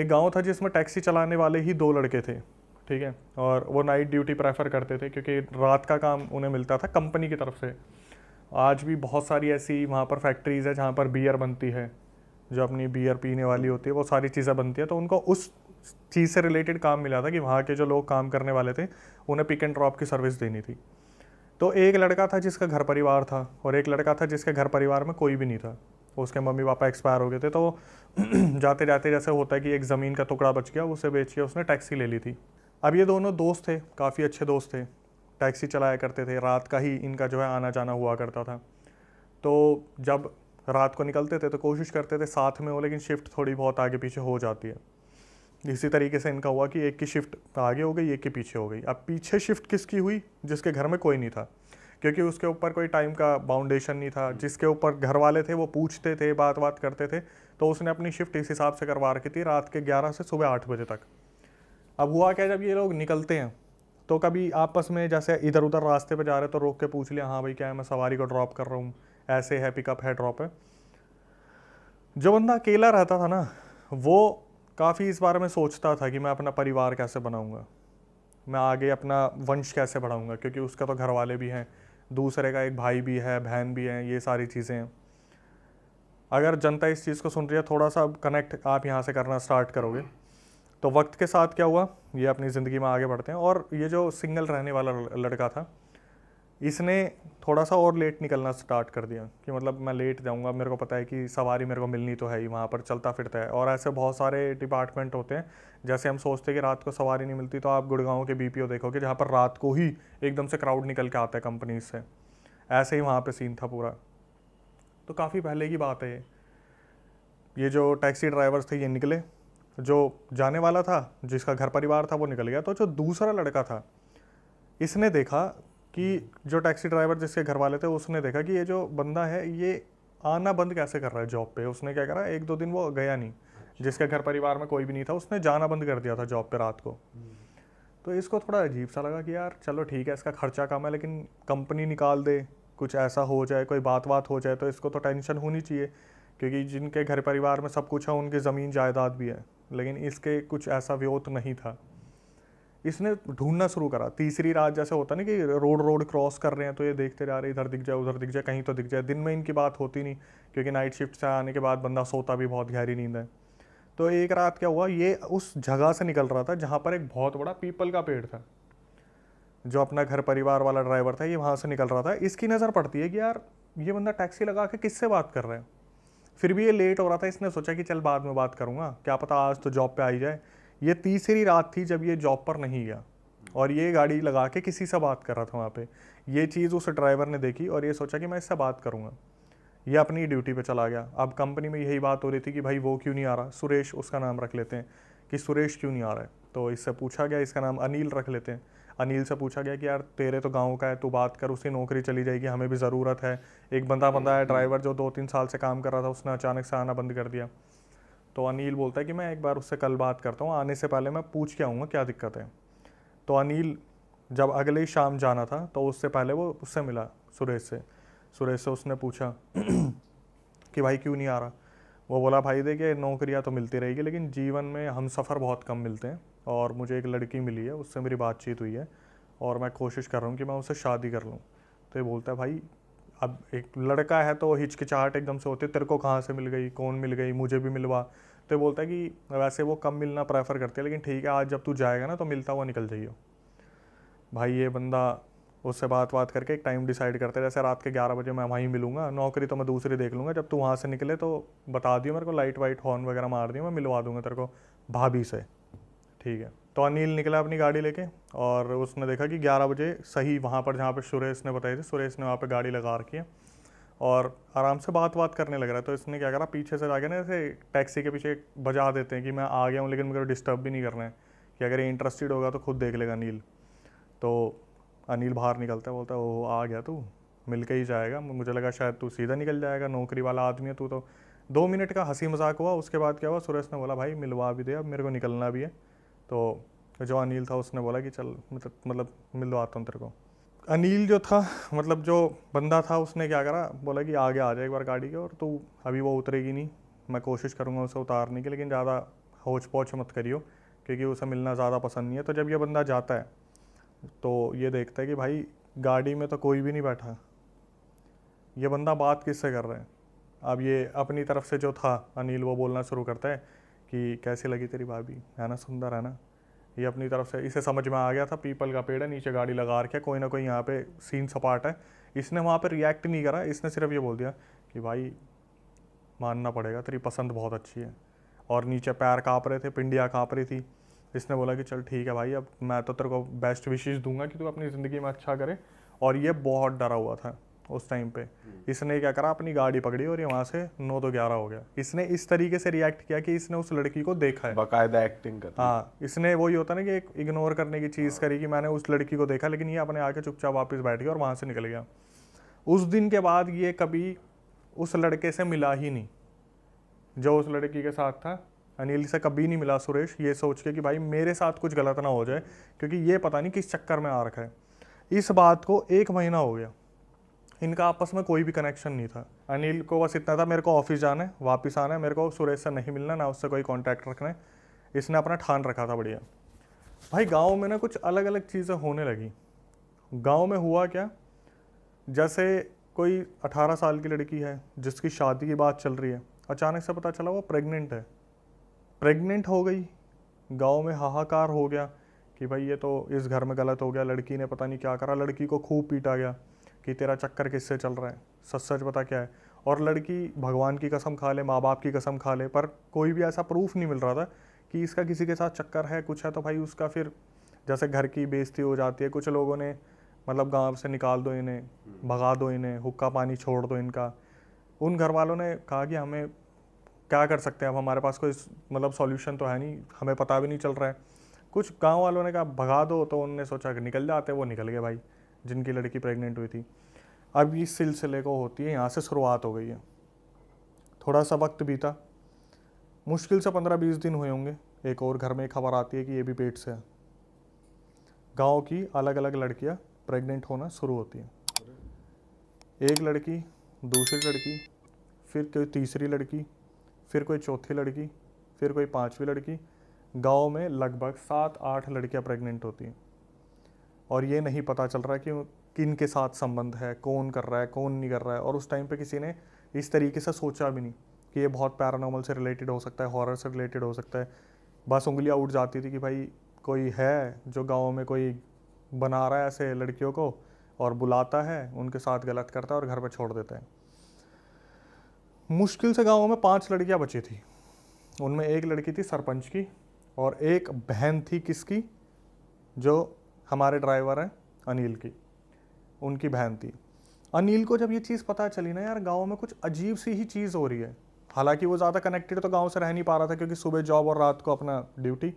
एक गांव था जिसमें टैक्सी चलाने वाले ही 2 लड़के थे, ठीक है, और वो नाइट ड्यूटी प्रेफर करते थे क्योंकि रात का काम उन्हें मिलता था कंपनी की तरफ से। आज भी बहुत सारी ऐसी वहाँ पर फैक्ट्रीज़ है जहाँ पर बियर बनती है, जो अपनी बियर पीने वाली होती है, वो सारी चीज़ें बनती है। तो उनको उस चीज़ से रिलेटेड काम मिला था कि वहाँ के जो लोग काम करने वाले थे उन्हें पिक एंड ड्रॉप की सर्विस देनी थी। तो एक लड़का था जिसका घर परिवार था और एक लड़का था जिसके घर परिवार में कोई भी नहीं था, उसके मम्मी पापा एक्सपायर हो गए थे। तो जाते जाते जैसे होता है कि एक ज़मीन का टुकड़ा बच गया, उसे बेच के उसने टैक्सी ले ली थी। अब ये दोनों दोस्त थे, काफ़ी अच्छे दोस्त थे, टैक्सी चलाया करते थे, रात का ही इनका जो है आना जाना हुआ करता था। तो जब रात को निकलते थे तो कोशिश करते थे साथ में हो, लेकिन शिफ्ट थोड़ी बहुत आगे पीछे हो जाती है। इसी तरीके से इनका हुआ कि एक की शिफ्ट आगे हो गई, एक की पीछे हो गई। अब पीछे शिफ्ट किसकी हुई? जिसके घर में कोई नहीं था, क्योंकि उसके ऊपर कोई टाइम का बाउंडेशन नहीं था। जिसके ऊपर घर वाले थे वो पूछते थे, बात करते थे, तो उसने अपनी शिफ्ट इस हिसाब से करवा रखी थी, रात के 11 से सुबह 8 बजे तक। अब हुआ क्या, जब ये लोग निकलते हैं तो कभी आपस में जैसे इधर उधर रास्ते पे जा रहे तो रोक के पूछ लिया, हाँ भाई क्या है, मैं सवारी को ड्रॉप कर रहा हूँ, ऐसे है, पिकअप है, ड्रॉप है। जो बंदा अकेला रहता था ना, वो काफ़ी इस बारे में सोचता था कि मैं अपना परिवार कैसे बनाऊंगा, मैं आगे अपना वंश कैसे बढ़ाऊंगा, क्योंकि उसका तो घर वाले भी हैं, दूसरे का एक भाई भी है, बहन भी है, ये सारी चीज़ें हैं। अगर जनता इस चीज़ को सुन रही है, थोड़ा सा कनेक्ट आप यहाँ से करना स्टार्ट करोगे तो वक्त के साथ क्या हुआ, ये अपनी ज़िंदगी में आगे बढ़ते हैं। और ये जो सिंगल रहने वाला लड़का था, इसने थोड़ा सा और लेट निकलना स्टार्ट कर दिया कि मतलब मैं लेट जाऊंगा, मेरे को पता है कि सवारी मेरे को मिलनी तो है ही, वहाँ पर चलता फिरता है। और ऐसे बहुत सारे डिपार्टमेंट होते हैं, जैसे हम सोचते हैं कि रात को सवारी नहीं मिलती, तो आप गुड़गांव के बीपीओ देखोगे जहाँ पर रात को ही एकदम से क्राउड निकल के आता है कंपनीज से। ऐसे ही वहाँ पर सीन था पूरा। तो काफ़ी पहले की बात है ये जो टैक्सी ड्राइवर्स थे ये निकले, जो जाने वाला था जिसका घर परिवार था वो निकल गया। तो जो दूसरा लड़का था, इसने देखा कि जो टैक्सी ड्राइवर जिसके घर वाले थे, उसने देखा कि ये जो बंदा है ये आना बंद कैसे कर रहा है जॉब पे। उसने क्या करा, 1-2 दिन वो गया नहीं, जिसके घर परिवार में कोई भी नहीं था, उसने जाना बंद कर दिया था जॉब पे रात को। तो इसको थोड़ा अजीब सा लगा कि यार चलो ठीक है, इसका खर्चा कम है, लेकिन कंपनी निकाल दे, कुछ ऐसा हो जाए, कोई बात हो जाए तो इसको तो टेंशन होनी चाहिए, क्योंकि जिनके घर परिवार में सब कुछ है उनकी ज़मीन जायदाद भी है, लेकिन इसके कुछ ऐसा व्योत नहीं था। इसने ढूंढना शुरू करा। तीसरी रात जैसे होता ना कि रोड क्रॉस कर रहे हैं तो ये देखते जा रहे, इधर दिख जाए, उधर दिख जाए, कहीं तो दिख जाए। दिन में इनकी बात होती नहीं, क्योंकि नाइट शिफ्ट से आने के बाद बंदा सोता भी बहुत गहरी नींद है। तो एक रात क्या हुआ, ये उस जगह से निकल रहा था जहाँ पर एक बहुत बड़ा पीपल का पेड़ था। जो अपना घर परिवार वाला ड्राइवर था, ये वहाँ से निकल रहा था। इसकी नज़र पड़ती है कि यार ये बंदा टैक्सी लगा के किससे बात कर रहा है। फिर भी ये लेट हो रहा था, इसने सोचा कि चल बाद में बात करूँगा, क्या पता आज तो जॉब पे आ ही जाए। ये तीसरी रात थी जब ये जॉब पर नहीं गया, और ये गाड़ी लगा के किसी से बात कर रहा था वहाँ पे। ये चीज़ उस ड्राइवर ने देखी और ये सोचा कि मैं इससे बात करूँगा। ये अपनी ड्यूटी पे चला गया। अब कंपनी में यही बात हो रही थी कि भाई वो क्यों नहीं आ रहा, सुरेश उसका नाम रख लेते हैं, कि सुरेश क्यों नहीं आ रहा है। तो इससे पूछा गया, इसका नाम अनिल रख लेते हैं। अनिल से पूछा गया कि यार तेरे तो गाँव का है, तू बात कर, उसकी नौकरी चली जाएगी, हमें भी ज़रूरत है। एक बंदा है ड्राइवर जो 2-3 साल से काम कर रहा था, उसने अचानक से आना बंद कर दिया। तो अनिल बोलता है कि मैं एक बार उससे कल बात करता हूँ, आने से पहले मैं पूछ के आऊँगा क्या दिक्कत है। तो अनिल जब अगले ही शाम जाना था तो उससे पहले वो उससे मिला, सुरेश से उसने पूछा कि भाई क्यों नहीं आ रहा। वो बोला भाई देखिए नौकरियाँ तो मिलती रहेगी, लेकिन जीवन में हम सफ़र बहुत कम मिलते हैं, और मुझे एक लड़की मिली है, उससे मेरी बातचीत हुई है और मैं कोशिश कर रहा हूँ कि मैं उससे शादी कर लूँ। तो ये बोलता है भाई अब एक लड़का है तो हिचकिचाहट एकदम से होती है, तेरे को कहाँ से मिल गई, कौन मिल गई, मुझे भी मिलवा। तो ये बोलता है कि वैसे वो कम मिलना प्रेफर करते हैं, लेकिन ठीक है आज जब तू जाएगा ना तो मिलता हुआ निकल जाइए। भाई ये बंदा उससे बात करके एक टाइम डिसाइड करते, जैसे रात के 11 बजे मैं वहीं मिलूंगा, नौकरी तो मैं दूसरी देख लूँगा, जब तू वहाँ से निकले तो बता दियो मेरे को, लाइट वाइट हॉर्न वगैरह मार दियो, मैं मिलवा दूंगा तेरे को भाभी से, ठीक है। तो अनिल निकला अपनी गाड़ी लेके, और उसने देखा कि 11 बजे सही वहाँ पर जहाँ पर सुरेश ने बताई थी, सुरेश ने वहाँ पर गाड़ी लगा रखी है और आराम से बात करने लग रहा है। तो इसने क्या करा, पीछे से जाके ना ऐसे टैक्सी के पीछे बजा देते हैं कि मैं आ गया हूँ, लेकिन मेरे को डिस्टर्ब भी नहीं करना है, कि अगर ये इंटरेस्टेड होगा तो खुद देख लेगा अनिल। तो अनिल बाहर निकलता है, बोलता है ओह आ गया तू, मिल के ही जाएगा, मुझे लगा शायद तू सीधा निकल जाएगा, नौकरी वाला आदमी है तू तो। 2 मिनट का हंसी मजाक हुआ, उसके बाद क्या हुआ, सुरेश ने बोला भाई मिलवा भी दे, अब मेरे को निकलना भी है। तो जो अनिल था उसने बोला कि चल मतलब मिलवाता हूँ तेरे को। अनिल जो था, मतलब जो बंदा था, उसने क्या करा, बोला कि आगे आ जाए एक बार गाड़ी के, और तू अभी वो उतरेगी नहीं, मैं कोशिश करूँगा उसे उतारने की, लेकिन ज़्यादा होच पोच मत करियो, क्योंकि उसे मिलना ज़्यादा पसंद नहीं है। तो जब ये बंदा जाता है तो ये देखता है कि भाई गाड़ी में तो कोई भी नहीं बैठा, ये बंदा बात किससे कर रहा है। अब ये अपनी तरफ से जो था अनिल, वो बोलना शुरू करता है कि कैसी लगी तेरी भाभी, है ना, सुंदर है ना। ये अपनी तरफ से, इसे समझ में आ गया था पीपल का पेड़ है, नीचे गाड़ी लगा रखा है, कोई ना कोई यहाँ पे सीन सपाट है। इसने वहाँ पे रिएक्ट नहीं करा, इसने सिर्फ ये बोल दिया कि भाई मानना पड़ेगा, तेरी पसंद बहुत अच्छी है। और नीचे पैर काँप रहे थे, पिंडियाँ काँप रही थी। इसने बोला कि चल ठीक है भाई, अब मैं तो तेरे को बेस्ट विशेष दूंगा कि तू अपनी ज़िंदगी में अच्छा करे। और ये बहुत डरा हुआ था उस टाइम पे। इसने क्या करा, अपनी गाड़ी पकड़ी और ये वहाँ से 9 तो 11 हो गया। इसने इस तरीके से रिएक्ट किया कि इसने उस लड़की को देखा है, बाकायदा एक्टिंग कर। हाँ, इसने वही होता ना कि एक इग्नोर करने की चीज़ करी कि मैंने उस लड़की को देखा, लेकिन ये अपने आके चुपचाप वापस बैठ गया और वहाँ से निकल गया। उस दिन के बाद ये कभी उस लड़के से मिला ही नहीं जो उस लड़की के साथ था। अनिल से कभी नहीं मिला सुरेश, ये सोच के कि भाई मेरे साथ कुछ गलत ना हो जाए, क्योंकि ये पता नहीं किस चक्कर में आ रखा है। इस बात को 1 महीना हो गया, इनका आपस में कोई भी कनेक्शन नहीं था। अनिल को बस इतना था, मेरे को ऑफिस जाना है, वापस आना है, मेरे को सुरेश से नहीं मिलना, ना उससे कोई कांटेक्ट रखना है। इसने अपना ठान रखा था बढ़िया। भाई गांव में ना कुछ अलग अलग चीज़ें होने लगी। गांव में हुआ क्या, जैसे कोई 18 साल की लड़की है जिसकी शादी की बात चल रही है, अचानक से पता चला वो प्रेग्नेंट है। प्रेग्नेंट हो गई, गांव में हाहाकार हो गया कि भाई ये तो इस घर में गलत हो गया, लड़की ने पता नहीं क्या करा, लड़की को खूब पीटा गया कि तेरा चक्कर किससे चल रहा है, सच सच बता क्या है। और लड़की भगवान की कसम खा ले, माँ बाप की कसम खा ले, पर कोई भी ऐसा प्रूफ नहीं मिल रहा था कि इसका किसी के साथ चक्कर है, कुछ है। तो भाई उसका फिर जैसे घर की बेइज्जती हो जाती है, कुछ लोगों ने मतलब गांव से निकाल दो इन्हें, भगा दो इन्हें, हुक्का पानी छोड़ दो इनका। उन घर वालों ने कहा कि हमें क्या कर सकते हैं, अब हमारे पास कोई मतलब सॉल्यूशन तो है नहीं, हमें पता भी नहीं चल रहा है। कुछ गांव वालों ने कहा भगा दो, तो उन्होंने सोचा कि निकल जाते, वो निकल गए भाई, जिनकी लड़की प्रेग्नेंट हुई थी। अब इस सिलसिले को होती है, यहाँ से शुरुआत हो गई है। थोड़ा सा वक्त बीता, मुश्किल से 15-20 दिन हुए होंगे, एक और घर में खबर आती है कि ये भी पेट से है। गाँव की अलग अलग लड़कियाँ प्रेग्नेंट होना शुरू होती हैं। एक लड़की, दूसरी लड़की, फिर कोई तीसरी लड़की, फिर कोई चौथी लड़की, फिर कोई 5वीं लड़की। गांव में लगभग 7-8 लड़कियां प्रेग्नेंट होती हैं और ये नहीं पता चल रहा कि किन के साथ संबंध है, कौन कर रहा है, कौन नहीं कर रहा है। और उस टाइम पे किसी ने इस तरीके से सोचा भी नहीं कि ये बहुत पैरानॉर्मल से रिलेटेड हो सकता है, हॉरर से रिलेटेड हो सकता है। बस उंगलियां उठ जाती थी कि भाई कोई है जो गाँव में कोई बना रहा है ऐसे लड़कियों को और बुलाता है, उनके साथ गलत करता है और घर पर छोड़ देता है। मुश्किल से गाँव में 5 लड़कियां बची थी। उनमें एक लड़की थी सरपंच की और एक बहन थी किसकी, जो हमारे ड्राइवर हैं अनिल की, उनकी बहन थी। अनिल को जब ये चीज़ पता चली ना यार, गांव में कुछ अजीब सी ही चीज़ हो रही है। हालांकि वो ज़्यादा कनेक्टेड तो गांव से रह नहीं पा रहा था, क्योंकि सुबह जॉब और रात को अपना ड्यूटी।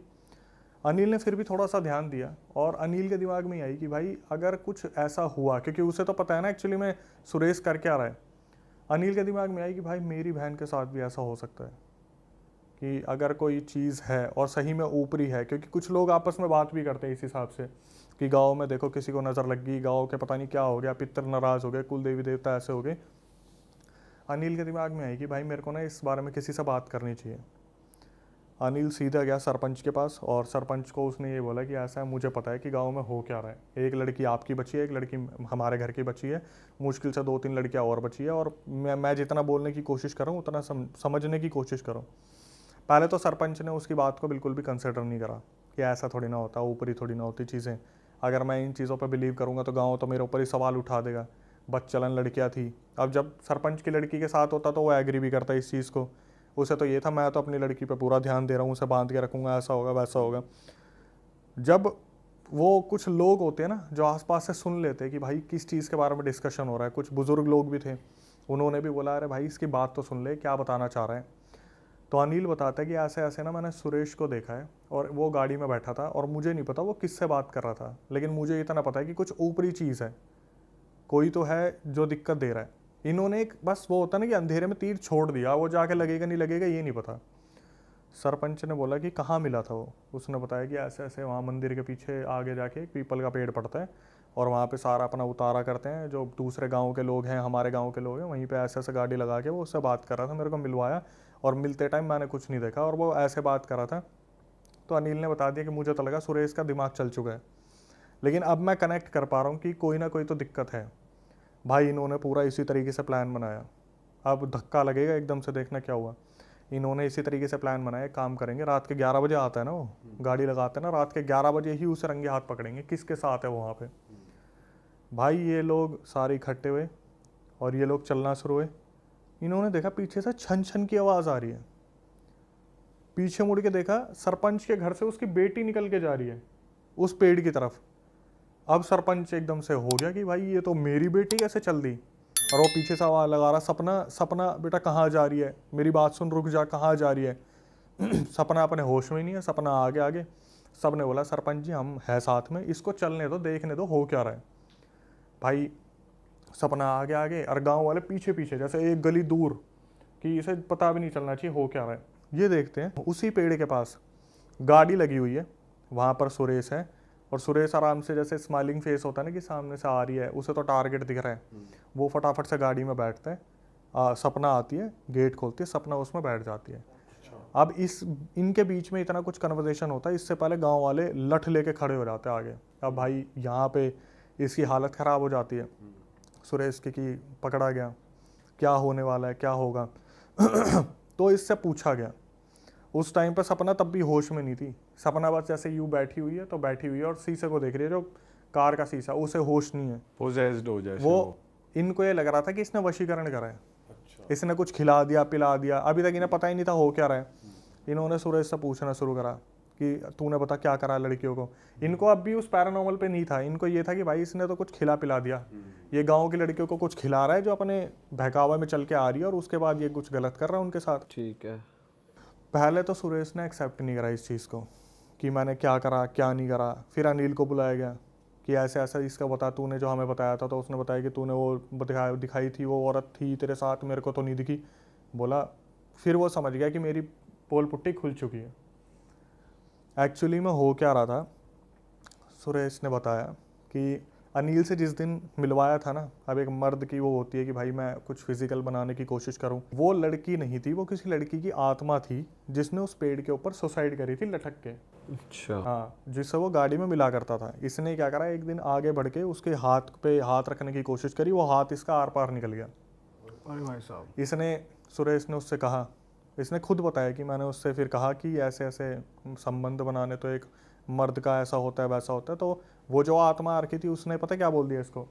अनिल ने फिर भी थोड़ा सा ध्यान दिया और अनिल के दिमाग में आई कि भाई अगर कुछ ऐसा हुआ, क्योंकि उसे तो पता है ना एक्चुअली में सुरेश कर क्या रहा है। अनिल के दिमाग में आई कि भाई मेरी बहन के साथ भी ऐसा हो सकता है कि अगर कोई चीज़ है और सही में ऊपरी है, क्योंकि कुछ लोग आपस में बात भी करते हैं इस हिसाब से कि गांव में देखो किसी को नज़र लग गई, गांव के पता नहीं क्या हो गया, पितर नाराज़ हो गए, कुल देवी देवता ऐसे हो गए। अनिल के दिमाग में आई कि भाई मेरे को ना इस बारे में किसी से बात करनी चाहिए। अनिल सीधा गया सरपंच के पास और सरपंच को उसने ये बोला कि ऐसा है, मुझे पता है कि गांव में हो क्या रहा है। एक लड़की आपकी बची है, एक लड़की हमारे घर की बची है, मुश्किल से 2-3 लड़कियां और बची है। और मैं जितना बोलने की कोशिश कर रहा हूँ उतना समझने की कोशिश करो। पहले तो सरपंच ने उसकी बात को बिल्कुल भी कंसिडर नहीं करा कि ऐसा थोड़ी ना होता, ऊपरी थोड़ी ना होती चीज़ें। अगर मैं इन चीज़ों पर बिलीव करूँगा तो गाँव तो मेरे ऊपर ही सवाल उठा देगा, बदचलन लड़कियाँ थी। अब जब सरपंच की लड़की के साथ होता तो वो एग्री भी करता इस चीज़ को। उसे तो ये था मैं तो अपनी लड़की पे पूरा ध्यान दे रहा हूँ, उसे बांध के रखूँगा, ऐसा होगा वैसा होगा। जब वो कुछ लोग होते हैं ना जो आसपास से सुन लेते हैं कि भाई किस चीज़ के बारे में डिस्कशन हो रहा है, कुछ बुजुर्ग लोग भी थे, उन्होंने भी बोला अरे भाई इसकी बात तो सुन ले, क्या बताना चाह रहे हैं। तो अनिल बताता है कि ऐसे ऐसे ना मैंने सुरेश को देखा है और वो गाड़ी में बैठा था और मुझे नहीं पता वो किससे बात कर रहा था, लेकिन मुझे इतना पता है कि कुछ ऊपरी चीज़ है, कोई तो है जो दिक्कत दे रहा है। इन्होंने एक बस वो होता ना कि अंधेरे में तीर छोड़ दिया, वो जाके लगेगा नहीं लगेगा ये नहीं पता। सरपंच ने बोला कि कहाँ मिला था वो, उसने बताया कि ऐसे ऐसे वहाँ मंदिर के पीछे आगे जाके एक पीपल का पेड़ पड़ता है और वहाँ पे सारा अपना उतारा करते हैं, जो दूसरे गांव के लोग हैं, हमारे गांव के लोग हैं, वहीं पे ऐसे ऐसे गाड़ी लगा के वो उससे बात कर रहा था, मेरे को मिलवाया और मिलते टाइम मैंने कुछ नहीं देखा, और वो ऐसे बात कर रहा था। तो अनिल ने बता दिया कि मुझे तो लगा सुरेश का दिमाग चल चुका है, लेकिन अब मैं कनेक्ट कर पा रहा हूँ कि कोई ना कोई तो दिक्कत है। भाई इन्होंने पूरा इसी तरीके से प्लान बनाया। अब धक्का लगेगा एकदम से, देखना क्या हुआ। इन्होंने इसी तरीके से प्लान बनाया, काम करेंगे, रात के 11 बजे आता है ना वो, गाड़ी लगाते हैं ना, रात के 11 बजे ही उसे रंगे हाथ पकड़ेंगे, किसके साथ है वो वहाँ पे। भाई ये लोग सारे इकट्ठे हुए और ये लोग चलना शुरू हुए। इन्होंने देखा पीछे से छन छन की आवाज़ आ रही है। पीछे मुड़ के देखा, सरपंच के घर से उसकी बेटी निकल के जा रही है उस पेड़ की तरफ। अब सरपंच एकदम से हो गया कि भाई ये तो मेरी बेटी कैसे चल दी। और वो पीछे से आवाज़ लगा रहा, सपना सपना बेटा कहाँ जा रही है, मेरी बात सुन, रुक जा, कहाँ जा रही है। सपना अपने होश में ही नहीं है, सपना आगे आगे। सब ने बोला सरपंच जी हम है साथ में, इसको चलने दो, देखने दो हो क्या रहा है। भाई सपना आगे आगे और गांव वाले पीछे पीछे, जैसे एक गली दूर, कि इसे पता भी नहीं चलना चाहिए हो क्या रहा है। ये देखते हैं उसी पेड़ के पास गाड़ी लगी हुई है, वहाँ पर सुरेश है। और सुरेश आराम से, जैसे स्माइलिंग फेस होता है ना कि सामने से आ रही है, उसे तो टारगेट दिख रहा है, वो फटाफट से गाड़ी में बैठता है। सपना आती है, गेट खोलती है, सपना उसमें बैठ जाती है। अब इनके बीच में इतना कुछ कन्वर्सेशन होता है, इससे पहले गांव वाले लठ लेके खड़े हो जाते हैं आगे। अब भाई यहाँ पे इसकी हालत ख़राब हो जाती है सुरेश की कि पकड़ा गया, क्या होने वाला है, क्या होगा। तो इससे पूछा गया। उस टाइम पे सपना तब भी होश में नहीं थी। सपना बस जैसे यूँ बैठी हुई है तो बैठी हुई है और शीशे को देख रही है, जो कार का शीशा, उसे होश नहीं है, पोजेस्ड हो जाए वो। इनको ये लग रहा था कि इसने वशीकरण करा है। अच्छा। इसने कुछ खिला दिया, पिला दिया, अभी तक इन्हें पता ही नहीं था हो क्या रहा है। इन्होंने सुरेश से पूछना शुरू करा कि तूने बता क्या करा लड़कियों को। इनको अब भी उस पैरानॉर्मल पे नहीं था, इनको ये था कि भाई इसने तो कुछ खिला पिला दिया, ये गांव की लड़कियों को कुछ खिला रहा है जो अपने बहकावा में चल के आ रही है, और उसके बाद ये कुछ गलत कर रहा है उनके साथ। ठीक है। पहले तो सुरेश ने एक्सेप्ट नहीं करा इस चीज़ को कि मैंने क्या करा क्या नहीं करा। फिर अनिल को बुलाया गया कि ऐसे ऐसा इसका बता, तूने जो हमें बताया था। तो उसने बताया कि तूने वो दिखाई थी, वो औरत थी तेरे साथ, मेरे को तो नहीं दिखी। बोला, फिर वो समझ गया कि मेरी पोल पुट्टी खुल चुकी है। एक्चुअली में हो क्या रहा था, सुरेश ने बताया कि अनिल से जिस दिन मिलवाया था ना, अब एक मर्द की वो होती है कि भाई मैं कुछ फिजिकल बनाने की कोशिश करूं, वो लड़की नहीं थी, वो किसी लड़की की आत्मा थी जिसने उस पेड़ के ऊपर सुसाइड करी थी लटक के। अच्छा। हाँ, जिससे वो गाड़ी में मिला करता था। इसने क्या करा, एक दिन आगे बढ़ के उसके हाथ पे हाथ रखने की कोशिश करी, वो हाथ इसका आर पार निकल गया। अरे भाई साहब। इसने, सुरेश ने उससे कहा, इसने खुद बताया कि मैंने उससे फिर कहा कि ऐसे ऐसे संबंध बनाने तो एक मर्द का ऐसा होता है वैसा होता है। तो वो जो आत्मा आ रखी थी उसने पता क्या बोल दिया इसको,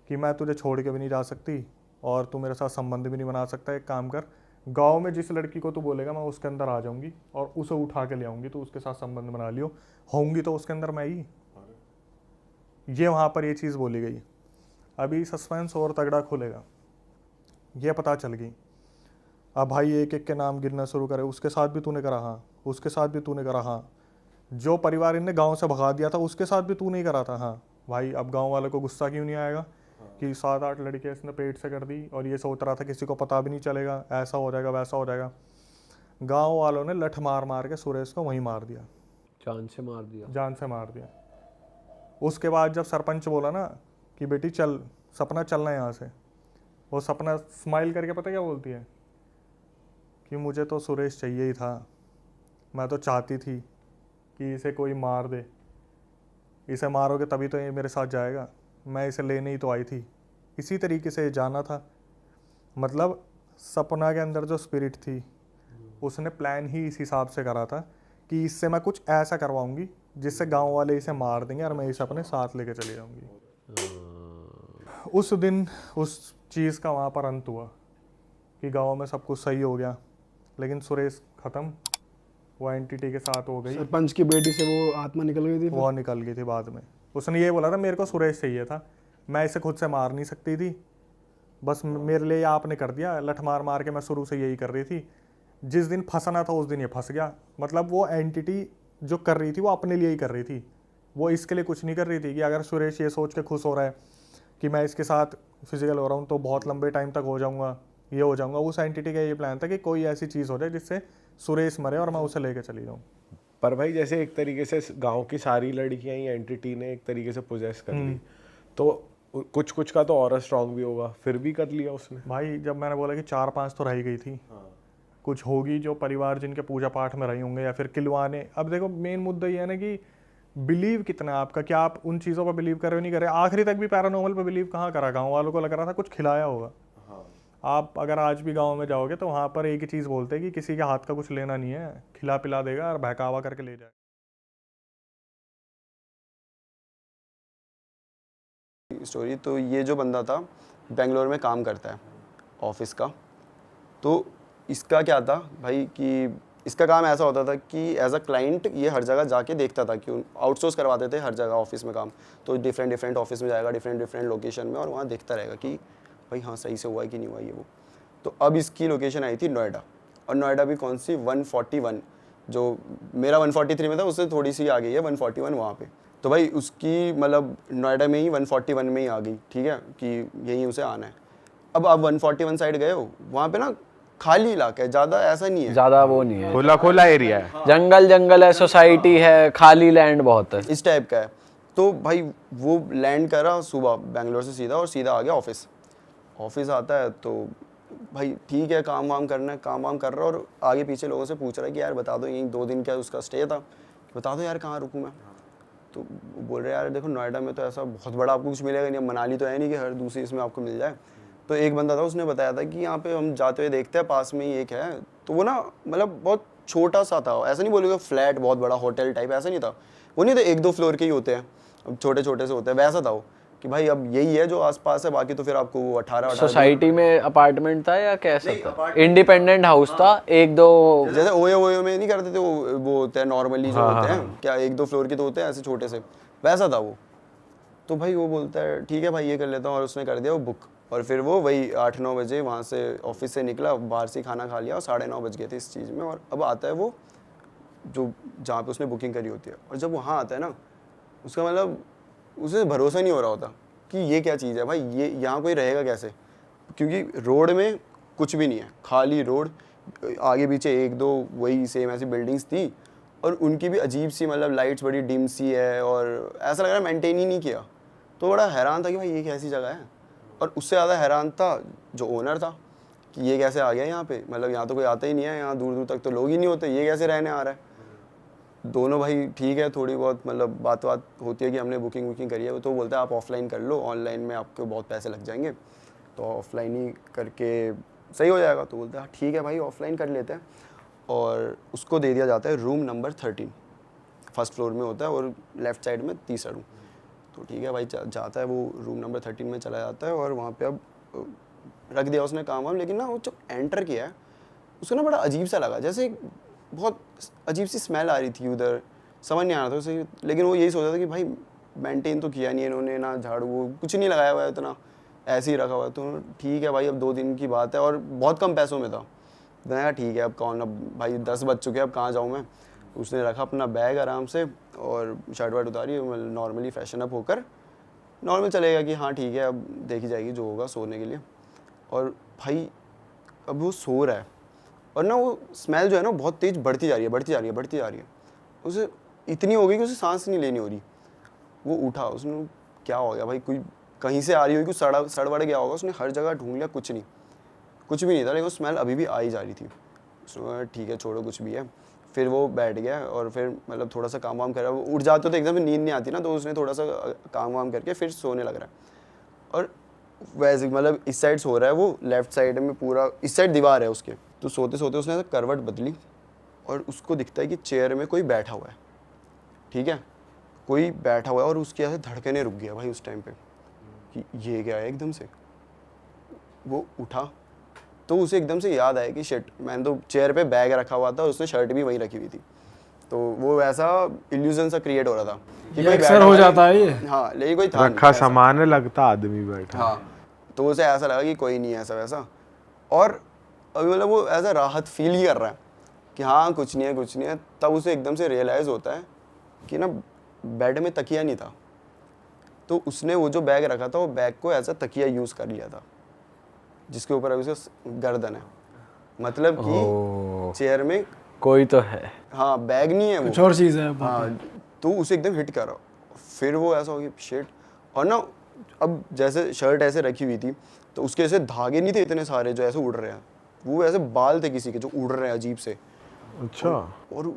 कि मैं तुझे छोड़ के भी नहीं जा सकती और तू मेरे साथ संबंध भी नहीं बना सकता। एक काम कर, गांव में जिस लड़की को तू बोलेगा मैं उसके अंदर आ जाऊंगी और उसे उठा के ले आऊंगी, तो उसके साथ संबंध बना लियो, होंगी तो उसके अंदर मैं ही। ये वहाँ पर ये चीज़ बोली गई। अभी सस्पेंस और तगड़ा खुलेगा, ये पता चल गई। अब भाई एक एक के नाम गिरना शुरू करे, उसके साथ भी तूने करा, हाँ, उसके साथ भी तूने करा, हाँ, जो परिवार इनने गांव से भगा दिया था उसके साथ भी तू नहीं करा था, हाँ। भाई अब गांव वाले को गुस्सा क्यों नहीं आएगा कि 7-8 लड़के इसने पेट से कर दी और ये सोच रहा था किसी को पता भी नहीं चलेगा, ऐसा हो जाएगा वैसा हो जाएगा। गांव वालों ने लठ मार मार के सुरेश को वहीं मार दिया, जान से मार दिया। जान से मार दिया। उसके बाद जब सरपंच बोला ना कि बेटी चल, सपना चलना यहाँ से, वो सपना स्माइल करके पता क्या बोलती है कि मुझे तो सुरेश चाहिए ही था, मैं तो चाहती थी कि इसे कोई मार दे, इसे मारोगे तभी तो ये मेरे साथ जाएगा, मैं इसे लेने ही तो आई थी, इसी तरीके से जाना था। मतलब सपना के अंदर जो स्पिरिट थी उसने प्लान ही इस हिसाब से करा था कि इससे मैं कुछ ऐसा करवाऊंगी जिससे गांव वाले इसे मार देंगे और मैं इसे अपने साथ लेके चली जाऊंगी। उस दिन उस चीज़ का वहाँ पर अंत हुआ कि गांव में सब कुछ सही हो गया, लेकिन सुरेश ख़त्म, वो एंटिटी के साथ हो गई। सरपंच की बेटी से वो आत्मा निकल गई थी, वो निकल गई थी बाद में। उसने ये बोला था मेरे को सुरेश चाहिए था, मैं इसे खुद से मार नहीं सकती थी, बस मेरे लिए आपने कर दिया, लठ मार मार के मैं शुरू से यही कर रही थी, जिस दिन फंसना था उस दिन ये फंस गया। मतलब वो एंटिटी जो कर रही थी वो अपने लिए ही कर रही थी, वो इसके लिए कुछ नहीं कर रही थी कि अगर सुरेश ये सोच के खुश हो रहा है कि मैं इसके साथ फिजिकल हो रहा हूँ तो बहुत लंबे टाइम तक हो जाऊँगा, ये हो जाऊँगा। उस एंटिटी का ये प्लान था कि कोई ऐसी चीज़ हो जाए जिससे सुरेश मरे और मैं उसे लेके चली जाऊँ। पर भाई जैसे एक तरीके से गांव की सारी लड़कियां ही एंटिटी ने एक तरीके से पोजेस कर ली, तो कुछ कुछ का तो और स्ट्रांग भी होगा, फिर भी कर लिया उसने। भाई जब मैंने बोला कि 4-5 तो रह गई थी, कुछ होगी जो परिवार जिनके पूजा पाठ में रही होंगे, या फिर किलवाने। अब देखो मेन मुद्दा ये है ना कि बिलीव कितना है आपका, क्या आप उन चीज़ों पर बिलीव कर रहे हो नहीं कर रहे। आखिरी तक भी पैरानॉर्मल पर बिलीव कहाँ करा, गाँव वालों को लग रहा था कुछ खिलाया होगा। आप अगर आज भी गांव में जाओगे तो वहाँ पर एक ही चीज़ बोलते हैं कि किसी के हाथ का कुछ लेना नहीं है, खिला पिला देगा और बहकावा करके ले जाएगा। स्टोरी तो ये जो बंदा था बेंगलोर में काम करता है ऑफिस का। तो इसका क्या था भाई कि इसका काम ऐसा होता था कि एज अ क्लाइंट ये हर जगह जाके देखता था कि आउटसोर्स करवाते थे हर जगह ऑफिस में काम। तो डिफरेंट ऑफिस में जाएगा, डिफरेंट लोकेशन में, और वहाँ देखता रहेगा कि भाई हाँ सही से हुआ है कि नहीं हुआ ये वो। तो अब इसकी लोकेशन आई थी नोएडा, और नोएडा भी कौन सी 141, जो मेरा 143 में था उससे थोड़ी सी आ गई है 141 वहाँ पे। तो भाई उसकी मतलब नोएडा में ही 141 में ही आ गई, ठीक है, कि यहीं उसे आना है। अब आप 141 साइड गए हो, वहाँ पे ना खाली इलाका है, ज़्यादा ऐसा नहीं है, ज्यादा वो नहीं है, खुला खुला एरिया है, जंगल है, सोसाइटी है, खाली लैंड बहुत है, इस टाइप का है। तो भाई वो लैंड करा सुबह बेंगलोर से सीधा, और सीधा आ गया ऑफिस आता है। तो भाई ठीक है, काम वाम करना है, काम वाम कर रहा है, और आगे पीछे लोगों से पूछ रहा है कि यार बता दो यहीं 2 दिन का उसका स्टे था, बता दो यार कहाँ रुकूँ मैं। तो बोल रहे यार देखो नोएडा में तो ऐसा बहुत बड़ा आपको कुछ मिलेगा नहीं, मनाली तो है नहीं कि हर दूसरी इसमें आपको मिल जाए। तो एक बंदा था उसने बताया था कि यहाँ पे हम जाते हुए देखते हैं पास में ही एक है। तो वो ना मतलब बहुत छोटा सा था, ऐसा नहीं बोलोगे फ्लैट बहुत बड़ा होटल टाइप, ऐसा नहीं था, वो नहीं था 1-2 फ्लोर के ही होते हैं, छोटे छोटे से होते हैं, वैसा था वो कि भाई अब यही है जो आसपास है, बाकी तो फिर आपको वो 18 सोसाइटी में अपार्टमेंट था या कैसा था? इंडिपेंडेंट हाउस था, 1-2 जैसे ओयो में नहीं करते थे वो होते हैं नॉर्मली जो होते हैं, क्या 1-2 फ्लोर के तो होते हैं ऐसे छोटे से, वैसा था वो। तो भाई वो बोलता है ठीक है भाई ये कर लेता हूँ, और उसने कर दिया वो बुक। और फिर वो वही 8-9 बजे वहाँ से ऑफिस से निकला, बाहर से खाना खा लिया, और 9:30 बज गए थे इस चीज़ में। और अब आता है वो जो जहाँ पे उसने बुकिंग करी होती है, और जब वहाँ आता है ना, उसका मतलब उसे भरोसा नहीं हो रहा होता कि ये क्या चीज़ है भाई, ये यहाँ कोई रहेगा कैसे, क्योंकि रोड में कुछ भी नहीं है, खाली रोड, आगे पीछे 1-2 वही सेम ऐसी बिल्डिंग्स थी, और उनकी भी अजीब सी मतलब लाइट्स बड़ी डिम सी है, और ऐसा लग रहा है मेंटेन ही नहीं किया। तो बड़ा हैरान था कि भाई ये कैसी जगह है, और उससे ज़्यादा हैरान था जो ओनर था कि ये कैसे आ गया यहाँ पे, मतलब यहाँ तो कोई आता ही नहीं है, यहाँ दूर दूर तक तो लोग ही नहीं होते, ये कैसे रहने आ रहा है। दोनों भाई ठीक है, थोड़ी बहुत मतलब बात होती है कि हमने बुकिंग करी है, तो बोलता है आप ऑफलाइन कर लो, ऑनलाइन में आपको बहुत पैसे लग जाएंगे, तो ऑफलाइन ही करके सही हो जाएगा। तो बोलता है ठीक है भाई ऑफलाइन कर लेते हैं, और उसको दे दिया जाता है रूम नंबर 13, फर्स्ट फ्लोर में होता है, और लेफ़्ट साइड में तीसरा रूम। तो ठीक है भाई जाता है वो रूम नंबर 13 में चला जाता है, और वहाँ पे अब रख दिया उसने काम वाम। लेकिन ना वो जब एंटर किया है उसको ना बड़ा अजीब सा लगा, जैसे बहुत अजीब सी स्मेल आ रही थी उधर, समझ नहीं आ रहा था उसे। लेकिन वो यही सोचा था कि भाई मेंटेन तो किया नहीं इन्होंने, ना झाड़ू वो कुछ नहीं लगाया हुआ है, इतना ऐसे ही रखा हुआ है। तो ठीक है भाई अब 2 दिन की बात है, और बहुत कम पैसों में था। मैंने कहा ठीक है अब कौन, अब भाई 10 बज चुके हैं, अब कहाँ जाऊँ मैं। उसने रखा अपना बैग आराम से, और शर्ट वर्ट उतारी, नॉर्मली फैशन अप होकर नॉर्मल चलेगा कि हाँ ठीक है अब देखी जाएगी जो होगा सोने के लिए। और भाई अब वो सो रहा है, और ना वो स्मेल जो है ना बहुत तेज़ बढ़ती जा रही है। उसे इतनी हो गई कि उसे सांस नहीं लेनी हो रही। वो उठा, उसने क्या हो गया भाई, कोई कहीं से आ रही होगी, कुछ सड़ गया होगा। उसने हर जगह ढूंढ लिया, कुछ भी नहीं था, लेकिन वो स्मेल अभी भी आई जा रही थी। उसने ठीक है छोड़ो कुछ भी है। फिर वो बैठ गया, और फिर मतलब थोड़ा सा काम वाम कर रहा है। वो उठ जाते तो एकदम से नींद नहीं आती ना, तो उसने थोड़ा सा काम वाम करके फिर सोने लग रहा है। और वैसे मतलब इस साइड सो रहा है वो, लेफ्ट साइड में पूरा इस साइड दीवार है उसके। तो सोते सोते उसने करवट बदली, और उसको दिखता है कि चेयर में कोई बैठा हुआ है, ठीक है, कोई बैठा हुआ है। और उसकी ऐसे धड़कने रुक गया भाई उस टाइम पे कि ये क्या है। एकदम से वो उठा, तो उसे एकदम से याद आया कि शिट, मैंने तो चेयर पे बैग रखा हुआ था, उसने शर्ट भी वहीं रखी हुई थी। तो वो ऐसा इल्यूजन सा क्रिएट हो रहा था कि कोई अक्सर हो जाता है ये। हाँ, लेकिन कोई था रखा सामान है, लगता आदमी बैठा। हाँ, तो उसे ऐसा लगा कि कोई नहीं है ऐसा वैसा। और अभी मतलब वो ऐसा राहत फील ही कर रहा है कि हाँ कुछ नहीं है। तब उसे एकदम से रियलाइज़ होता है कि ना बेड में तकिया नहीं था। तो उसने वो जो बैग रखा था, वो बैग को ऐसा तकिया यूज़ कर लिया था, जिसके ऊपर अभी उसका गर्दन है। मतलब कि चेयर में कोई तो है, हाँ बैग नहीं है, वो कुछ और चीज़ है। हाँ। तो उसे एकदम हिट करा, फिर वो ऐसा हो गया शिट। और ना अब जैसे शर्ट ऐसे रखी हुई थी, तो उसके ऐसे धागे नहीं थे इतने सारे जो ऐसे उड़ रहे हैं, वो ऐसे बाल थे किसी के जो उड़ रहे हैं अजीब से, अच्छा। और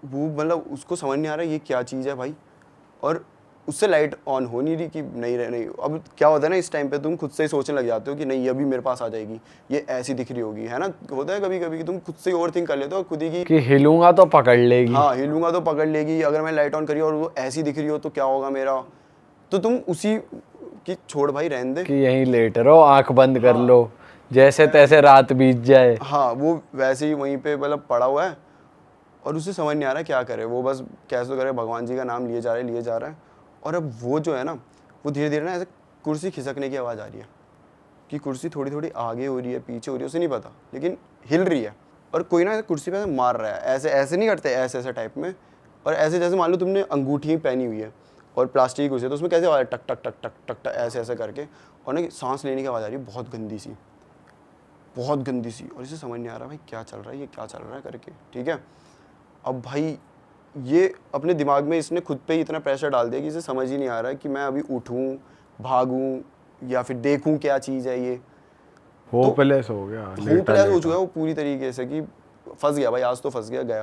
वो मतलब उसको समझ नहीं आ रहा ये क्या चीज़ है भाई, और उससे लाइट ऑन हो नहीं रही कि नहीं। अब क्या होता है ना, इस टाइम पे तुम खुद से ही सोचने लग जाते हो कि नहीं अभी मेरे पास आ जाएगी, ये ऐसी दिख रही होगी, है ना, होता है कभी कभी कि तुम खुद से ओवर थिंक कर लेते हो खुद ही की, कि हिलूंगा तो पकड़ लेगी। हाँ हिलूंगा तो पकड़ लेगी, अगर मैं लाइट ऑन करी और वो ऐसी दिख रही हो तो क्या होगा मेरा, तो तुम उसी की छोड़ भाई रहने दे। कि यहीं लेट रहो, आंख बंद कर लो, जैसे तैसे रात बीत जाए। हाँ वो वैसे ही वहीं पे मतलब पड़ा हुआ है और उसे समझ नहीं आ रहा क्या करे, वो बस कैसे तो करे, भगवान जी का नाम लिए जा रहा है। और अब वो जो है ना, वो धीरे धीरे ना ऐसे कुर्सी खिसकने की आवाज़ आ रही है कि कुर्सी थोड़ी थोड़ी आगे हो रही है, पीछे हो रही है, उसे नहीं पता, लेकिन हिल रही है। और कोई ना कुर्सी पे ऐसे मार रहा है, ऐसे ऐसे नहीं करते, ऐसे ऐसे टाइप में, और ऐसे जैसे मान लो तुमने अंगूठी पहनी हुई है और प्लास्टिक की कुर्सी है, तो उसमें कैसे आवाज़ टक टक टक टक टक टक ऐसे ऐसे करके, और ना सांस लेने की आवाज़ आ रही है बहुत गंदी सी, और इसे समझ नहीं आ रहा भाई क्या चल रहा है, ये क्या चल रहा है करके, ठीक है। अब भाई ये अपने दिमाग में इसने खुद पे ही इतना प्रेशर डाल दिया कि इसे समझ ही नहीं आ रहा है कि मैं अभी उठूं, भागूं या फिर देखूं क्या चीज़ है ये। होपलेस हो गया, होपलेस हो चुका है वो पूरी तरीके से कि फंस गया भाई, आज तो फंस गया।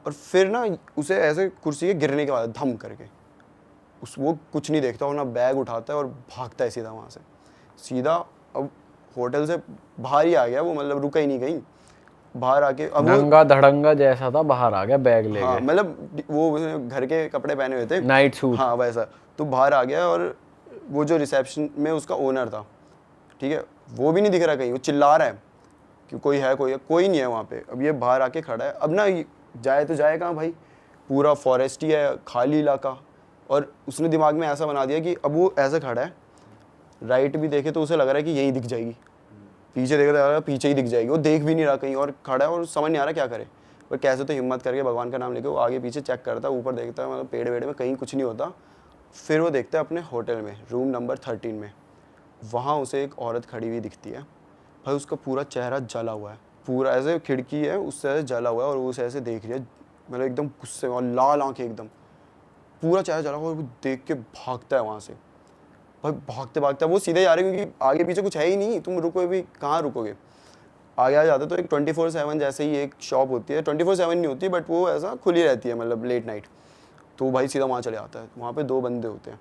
और फिर ना उसे ऐसे कुर्सी के गिरने के बाद धम करके वो कुछ नहीं देखता और ना बैग उठाता है और भागता है सीधा वहाँ से, सीधा अब होटल से बाहर ही आ गया वो, मतलब रुका ही नहीं कहीं, बाहर आके अब नंगा धड़ंगा जैसा था, बाहर आ गया बैग लेके। हाँ मतलब वो घर के कपड़े पहने हुए थे, नाइट सूट। हाँ वैसा, तो बाहर आ गया। और वो जो रिसेप्शन में उसका ओनर था, ठीक है, वो भी नहीं दिख रहा कहीं, वो चिल्ला रहा है कि कोई नहीं है वहाँ पे। अब ये बाहर आके खड़ा है, अब ना जाए तो जाए कहाँ भाई, पूरा फॉरेस्ट ही है, खाली इलाका। और उसने दिमाग में ऐसा बना दिया कि अब वो ऐसे खड़ा है, राइट भी देखे तो उसे लग रहा है कि यही दिख जाएगी, पीछे देखे तो पीछे ही दिख जाएगी, वो देख भी नहीं रहा कहीं, और खड़ा है और समझ नहीं आ रहा क्या करे। पर कैसे तो हिम्मत करके भगवान का नाम लेके वो आगे पीछे चेक करता है, ऊपर देखता है, मतलब पेड़ वेड़ में कहीं कुछ नहीं होता। फिर वो देखता है अपने होटल में, रूम नंबर 13 में, वहाँ उसे एक औरत खड़ी हुई दिखती है भाई, उसका पूरा चेहरा जला हुआ है, पूरा ऐसे खिड़की है उससे ऐसे जला हुआ है, और वो उसे ऐसे देख रही है, मतलब एकदम गुस्से में, और लाल आंखें एकदम, पूरा चेहरा जला हुआ, और वो देख के भागता है वहाँ से भाई, भागते भागते वो सीधे जा रहे हैं क्योंकि आगे पीछे कुछ है ही नहीं, तुम रुको भी कहाँ रुकोगे। आगे आ जाते तो एक 24/7 जैसे ही एक शॉप होती है, 24/7 नहीं होती बट वो ऐसा खुली रहती है, मतलब लेट नाइट, तो भाई सीधा वहाँ चले आता है। वहाँ पे 2 बंदे होते हैं,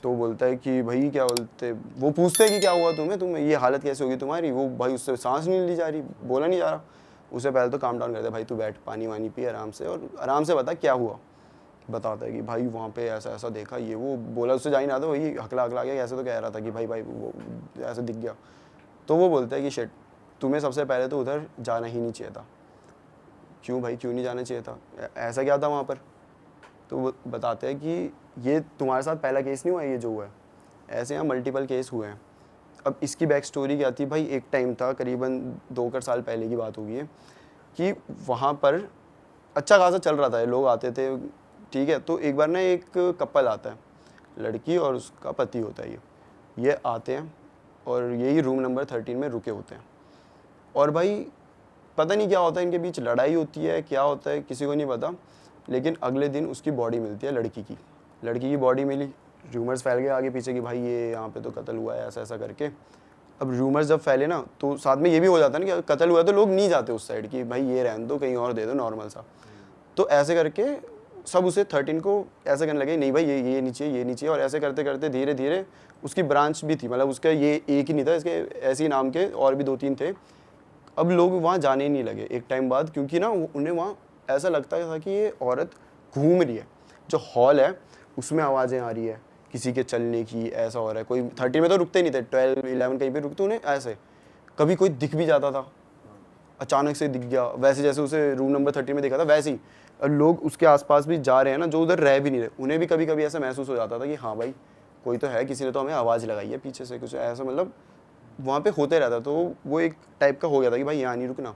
तो बोलता है कि भाई क्या बोलते, वो पूछते हैं कि क्या हुआ तुम्हें ये हालत कैसे होगी तुम्हारी। वो भाई उससे सांस नहीं ली जा रही, बोला नहीं जा रहा। उसे पहले तो काम डाउन करते, भाई तू बैठ, पानी वानी पी आराम से, और आराम से बता क्या हुआ। बताता है कि भाई वहाँ पे ऐसा ऐसा देखा, ये वो बोला, उससे जा ही ना था, वही हकला गया, ऐसे तो कह रहा था कि भाई वो ऐसे दिख गया। तो वो बोलता है कि शिट, तुम्हें सबसे पहले तो उधर जाना ही नहीं चाहिए था। क्यों भाई, क्यों नहीं जाना चाहिए था, ऐसा क्या था वहाँ पर। तो वो बताते हैं कि ये तुम्हारे साथ पहला केस नहीं हुआ ये जो हुआ है, ऐसे यहाँ मल्टीपल केस हुए हैं। अब इसकी बैक स्टोरी क्या थी भाई, एक टाइम था करीबन 2 साल पहले की बात होगी है, कि वहाँ पर अच्छा खासा चल रहा था, लोग आते थे, ठीक है। तो एक बार ना एक कपल आता है, लड़की और उसका पति होता है, ये आते हैं और यही रूम नंबर 13 में रुके होते हैं। और भाई पता नहीं क्या होता है इनके बीच, लड़ाई होती है, क्या होता है किसी को नहीं पता। लेकिन अगले दिन उसकी बॉडी मिलती है, लड़की की बॉडी मिली। रूमर्स फैल गए आगे पीछे कि भाई ये यहाँ पे तो कत्ल हुआ है, ऐसा ऐसा करके। अब रूमर्स जब फैले ना, तो साथ में ये भी हो जाता है ना कि कत्ल हुआ है तो लोग नहीं जाते उस साइड कि भाई ये रहने दो, कहीं और दे दो नॉर्मल सा। तो ऐसे करके सब उसे 13 को ऐसे करने लगे, नहीं भाई ये नीचे। और ऐसे करते करते धीरे धीरे उसकी ब्रांच भी थी, मतलब उसका ये एक ही नहीं था, इसके ऐसे ही नाम के और भी 2-3 थे। अब लोग वहाँ जाने ही नहीं लगे एक टाइम बाद, क्योंकि ना उन्हें वहाँ ऐसा लगता था कि ये औरत घूम रही है। जो हॉल है उसमें आवाज़ें आ रही है किसी के चलने की, ऐसा हो रहा है। कोई 13 में तो रुकते नहीं थे, 12-11 कहीं पे रुकते, उन्हें ऐसे कभी कोई दिख भी जाता था, अचानक से दिख गया, वैसे जैसे उसे रूम नंबर 13 में देखा था वैसे ही। और लोग उसके आसपास भी जा रहे हैं ना, जो उधर रह भी नहीं रहे, उन्हें भी कभी कभी ऐसा महसूस हो जाता था कि हाँ भाई कोई तो है, किसी ने तो हमें आवाज़ लगाई है पीछे से, कुछ ऐसा मतलब वहाँ पे होते रहता। तो वो एक टाइप का हो गया था कि भाई यहाँ नहीं रुकना।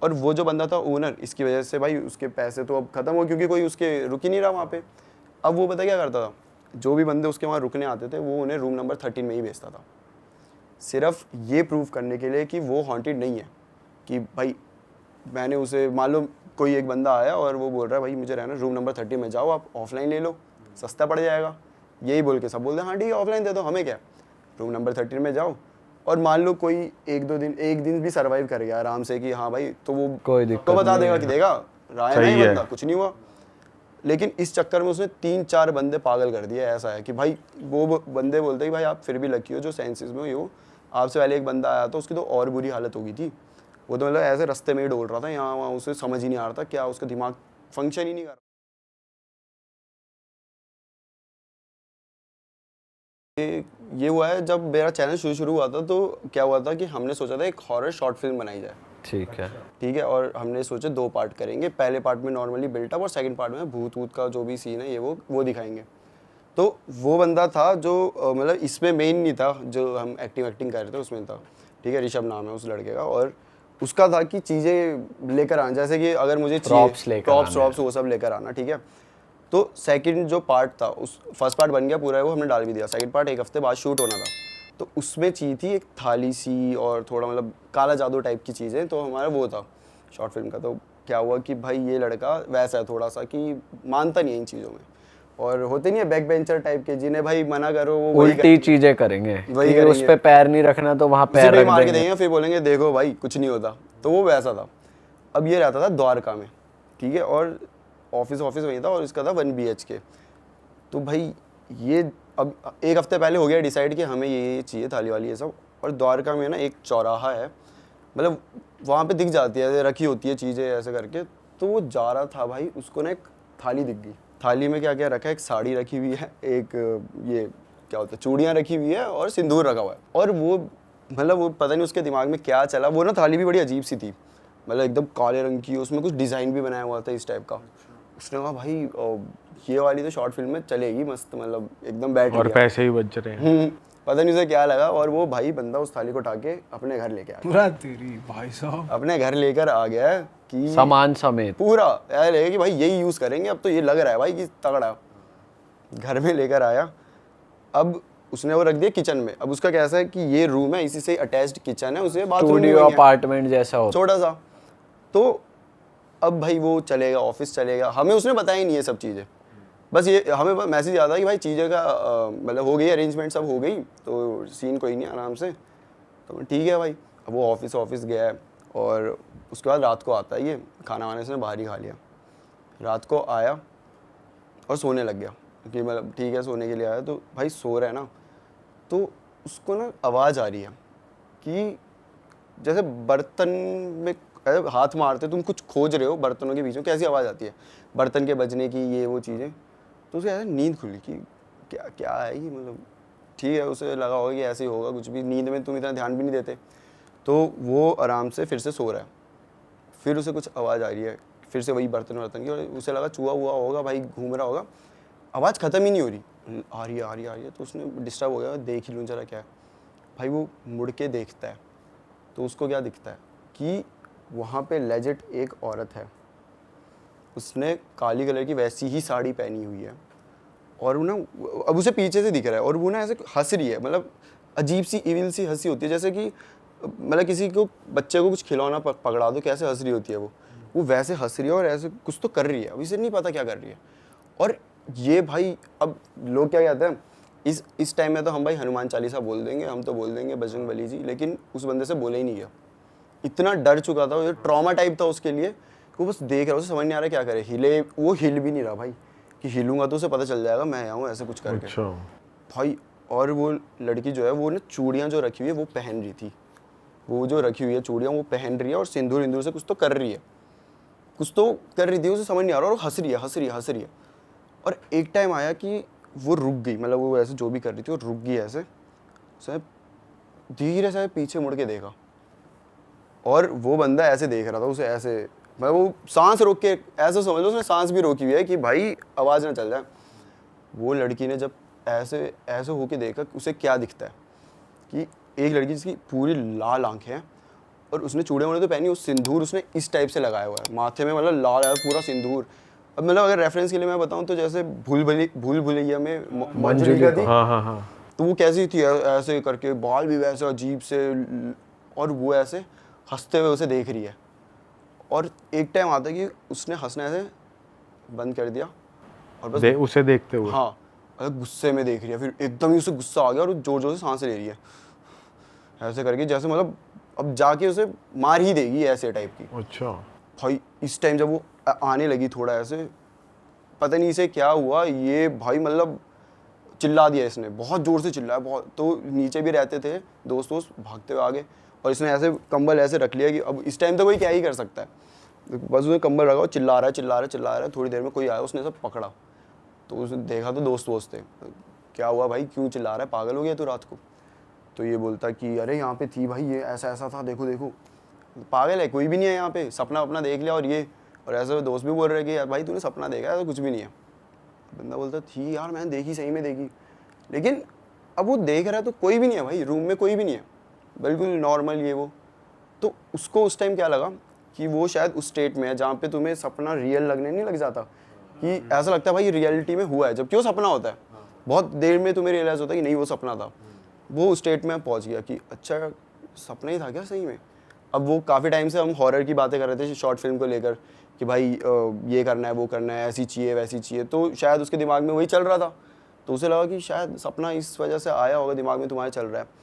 और वो जो बंदा था ओनर, इसकी वजह से भाई उसके पैसे तो अब ख़त्म हो, क्योंकि कोई उसके रुक ही नहीं रहा वहाँ पे। अब वो पता क्या करता था, जो भी बंदे उसके वहाँ रुकने आते थे वो उन्हें रूम नंबर 13 में ही भेजता था, सिर्फ ये प्रूव करने के लिए कि वो हॉन्टेड नहीं है। कि भाई मैंने उसे, मान लो कोई एक बंदा आया और वो बोल रहा है भाई मुझे रहना रूम नंबर 13 में, जाओ आप ऑफलाइन ले लो, सस्ता पड़ जाएगा, यही बोल के सब बोलते हैं हाँ ठीक है ऑफलाइन दे दो, हमें क्या, रूम नंबर 13 में जाओ और मान लो कोई एक दिन भी सरवाइव कर गया आराम से कि हाँ भाई, तो वो कोई दिक्कत तो बता नहीं देगा है। कि देगा रहा है नहीं बंदा, कुछ नहीं हुआ। लेकिन इस चक्कर में उसने 3-4 बंदे पागल कर दिए। ऐसा है कि भाई वो बंदे बोलते हैं कि भाई आप फिर भी लकी हो जो सेंसेस में हो। आपसे पहले एक बंदा आया था, उसकी तो और बुरी हालत हो गई थी। वो तो मतलब ऐसे रास्ते में ही डोल रहा था यहाँ वहाँ, उसे समझ ही नहीं आ रहा था क्या, उसका दिमाग फंक्शन ही नहीं कर रहा। ये हुआ है जब मेरा चैनल शुरू हुआ था, तो क्या हुआ था कि हमने सोचा था एक हॉरर शॉर्ट फिल्म बनाई जाए। ठीक है। और हमने सोचे 2 पार्ट करेंगे। पहले पार्ट में नॉर्मली बिल्टअप और सेकंड पार्ट में भूत का जो भी सीन है ये वो दिखाएंगे। तो वो बंदा था जो मतलब इसमें मेन नहीं था, जो हम एक्टिंग कर रहे थे उसमें था। ठीक है, ऋषभ नाम है उस लड़के का। और उसका था कि चीज़ें लेकर आना, जैसे कि अगर मुझे प्रॉप्स वो सब लेकर आना। ठीक है, तो सेकंड जो पार्ट था, उस फर्स्ट पार्ट बन गया पूरा है, वो हमने डाल भी दिया। सेकंड पार्ट 1 हफ्ते बाद शूट होना था। तो उसमें चाहिए थी एक थाली सी और थोड़ा मतलब काला जादू टाइप की चीज़ें। तो हमारा वो था शॉर्ट फिल्म का। तो क्या हुआ कि भाई ये लड़का वैसा है थोड़ा सा कि मानता नहीं है इन चीज़ों में, और होते नहीं है बैक बेंचर टाइप के जिन्हें भाई मना करो वो उल्टी चीजें करेंगे, वही कि उस पे पैर नहीं रखना तो वहाँ पैर रख मार के देंगे। देंगे, फिर बोलेंगे देखो भाई कुछ नहीं होता। तो वो वैसा था। अब ये रहता था द्वारका में। ठीक है, और ऑफिस वही था, और इसका था 1 BHK। तो भाई ये अब 1 हफ्ते पहले हो गया डिसाइड कि हमें ये चाहिए थाली वाली ये सब। और द्वारका में ना एक चौराहा है, मतलब वहाँ पे दिख जाती है रखी होती है चीज़ें ऐसे करके। तो वो जा रहा था भाई, उसको ना एक थाली दिख गई। थाली में क्या क्या रखा है, एक साड़ी रखी हुई है, एक ये क्या होता है चूड़ियाँ रखी हुई है, और सिंदूर रखा हुआ है। और वो मतलब वो पता नहीं उसके दिमाग में क्या चला, वो ना थाली भी बड़ी अजीब सी थी, मतलब एकदम काले रंग की, उसमें कुछ डिज़ाइन भी बनाया हुआ था इस टाइप का। उसने कहा भाई ये वाली तो शॉर्ट फिल्म में चलेगी मस्त, मतलब एकदम बैठ और गया। पैसे ही बच रहे हैं। पता नहीं उसे क्या लगा, और वो भाई बंदा उस थाली को उठा के अपने घर लेके आ गया। पूरा तेरी भाई साहब, अपने घर लेकर आ गया है कि सामान समेत पूरा ऐसा लगे कि भाई यही यूज़ करेंगे अब तो, ये लग रहा है भाई कि तगड़ा। घर में लेकर आया। अब उसने वो रख दिया किचन में। अब उसका कैसा है कि ये रूम है, इसी से अटैच्ड किचन है, उसे बाथरूम स्टूडियो अपार्टमेंट जैसा होता छोटा सा। तो अब भाई वो चलेगा, ऑफिस चलेगा, हमें उसने बताया ही नहीं है सब चीज़ें। बस ये हमें मैसेज आता है कि भाई चीज़ें का मतलब हो गई अरेंजमेंट, सब हो गई, तो सीन कोई नहीं आराम से। तो ठीक है भाई। अब वो ऑफिस गया है, और उसके बाद रात को आता है, ये खाना वाने से बाहर ही खा लिया। रात को आया और सोने लग गया कि मतलब ठीक है सोने के लिए आया। तो भाई सो रहा है ना, तो उसको ना आवाज़ आ रही है कि जैसे बर्तन में हाथ मारते तुम कुछ खोज रहे हो बर्तनों के बीच में, कैसी आवाज़ आती है बर्तन के बजने की, ये वो चीज़ें। तो उसे ऐसा नींद खुली कि क्या क्या है ये, मतलब ठीक है उसे लगा होगा कि ऐसे ही होगा कुछ भी, नींद में तुम इतना ध्यान भी नहीं देते। तो वो आराम से फिर से सो रहा है। फिर उसे कुछ आवाज़ आ रही है, फिर से वही बर्तन की, और उसे लगा चूहा हुआ होगा भाई, घूम रहा होगा। आवाज़ ख़त्म ही नहीं हो रही, आ रही है। तो उसने डिस्टर्ब हो गया, देख ही लूँ जरा क्या है। भाई वो मुड़ के देखता है, तो उसको क्या दिखता है कि वहाँ पे लेजिट एक औरत है, उसने काली कलर की वैसी ही साड़ी पहनी हुई है, और वो ना अब उसे पीछे से दिख रहा है, और वो ना ऐसे हंस रही है, मतलब अजीब सी इविल सी हंसी होती है, जैसे कि मतलब किसी को बच्चे को कुछ खिलौना पकड़ा दो कैसे हंस रही होती है वो वैसे हंस रही है, और ऐसे कुछ तो कर रही है, अब इसे नहीं पता क्या कर रही है। और ये भाई अब लोग क्या कहते हैं इस टाइम में, तो हम भाई हनुमान चालीसा बोल देंगे, हम तो बोल देंगे बजरंग बली जी, लेकिन उस बंदे से बोले ही नहीं गया। इतना डर चुका था, ये ट्रॉमा टाइप था उसके लिए, वो बस देख रहा, उसे समझ नहीं आ रहा क्या करे, हिले, वो हिल भी नहीं रहा भाई, कि हिलूंगा तो उसे पता चल जाएगा मैं आया हूँ, ऐसे कुछ करके। अच्छा भाई और वो लड़की जो है वो ना चूड़ियाँ जो रखी हुई है वो पहन रही थी, वो जो रखी हुई है चूड़ियाँ वो पहन रही है, और सिंदूर इंदूर से कुछ तो कर रही है, उसे समझ नहीं आ रहा, और हंस रही है। और एक टाइम आया कि वो रुक गई, मतलब वो ऐसे जो भी कर रही थी वो रुक गई, ऐसे उसे धीरे से पीछे मुड़ के देखा, और वो बंदा ऐसे देख रहा था उसे, ऐसे मतलब वो सांस रोक के, ऐसे समझ लो उसने सांस भी रोकी हुई है कि भाई आवाज़ ना चल जाए। वो लड़की ने जब ऐसे ऐसे होके देखा, उसे क्या दिखता है कि एक लड़की जिसकी पूरी लाल आंखें हैं, और उसने चूड़ियाँ वूड़े तो पहनी, उस सिंदूर उसने इस टाइप से लगाया हुआ है माथे में, मतलब लाल है पूरा सिंदूर। अब मतलब अगर रेफरेंस के लिए मैं बताऊँ तो जैसे भूल भुलैया में मंजुली का थी, हाँ तो वो कैसी थी, ऐसे करके बाल भी वैसे अजीब से, और वो ऐसे हंसते हुए उसे देख रही है। और एक टाइम आता है कि उसने हंसना ऐसे बंद कर दिया, और बस उसे देखते हुए, हाँ गुस्से में देख रही है, फिर एकदम ही उसे गुस्सा आ गया, और जोर जोर से सांसें ले रही है, ऐसे करके जैसे मतलब अब जाके उसे मार ही देगी ऐसे टाइप की। अच्छा। भाई इस टाइम जब वो आने लगी थोड़ा ऐसे, पता नहीं इसे क्या हुआ, ये भाई मतलब चिल्ला दिया इसने, बहुत ज़ोर से चिल्लाया बहुत। तो नीचे भी रहते थे दोस्त भागते हुए आगे, और इसने ऐसे कंबल ऐसे रख लिया कि अब इस टाइम तो कोई क्या ही कर सकता है, बस उसने कंबल रखा, चिल्ला रहा है। थोड़ी देर में कोई आया, उसने सब पकड़ा, तो उसने देखा तो दोस्त थे, क्या हुआ भाई, क्यों चिल्ला रहा है, पागल हो गया तू रात को? तो ये बोलता कि अरे यहाँ पे थी भाई, ये ऐसा था, देखो पागल है, कोई भी नहीं है यहाँ पे, सपना अपना देख लिया। और ऐसे दोस्त भी बोल रहे कि यार भाई तूने सपना देखा है तो कुछ भी नहीं है। बंदा बोलता थी यार मैंने देखी, सही में देखी, लेकिन अब वो देख रहा है तो कोई भी नहीं है भाई, रूम में कोई भी नहीं है, बिल्कुल नॉर्मल ये वो। तो उसको उस टाइम क्या लगा कि वो शायद उस स्टेट में है जहाँ पे तुम्हें सपना रियल लगने नहीं लग जाता, कि ऐसा लगता है भाई रियलिटी में हुआ है, जबकि वो सपना होता है। बहुत देर में तुम्हें रियलाइज होता है कि नहीं वो सपना था। वो उस स्टेट में पहुँच गया कि अच्छा सपना ही था क्या सही में। अब वो काफ़ी टाइम से हम हॉरर की बातें कर रहे थे शॉर्ट फिल्म को लेकर कि भाई ये करना है, वो करना है, ऐसी चाहिए वैसी चाहिए, तो शायद उसके दिमाग में वही चल रहा था। तो उसे लगा कि शायद सपना इस वजह से आया होगा, दिमाग में तुम्हारे चल रहा है।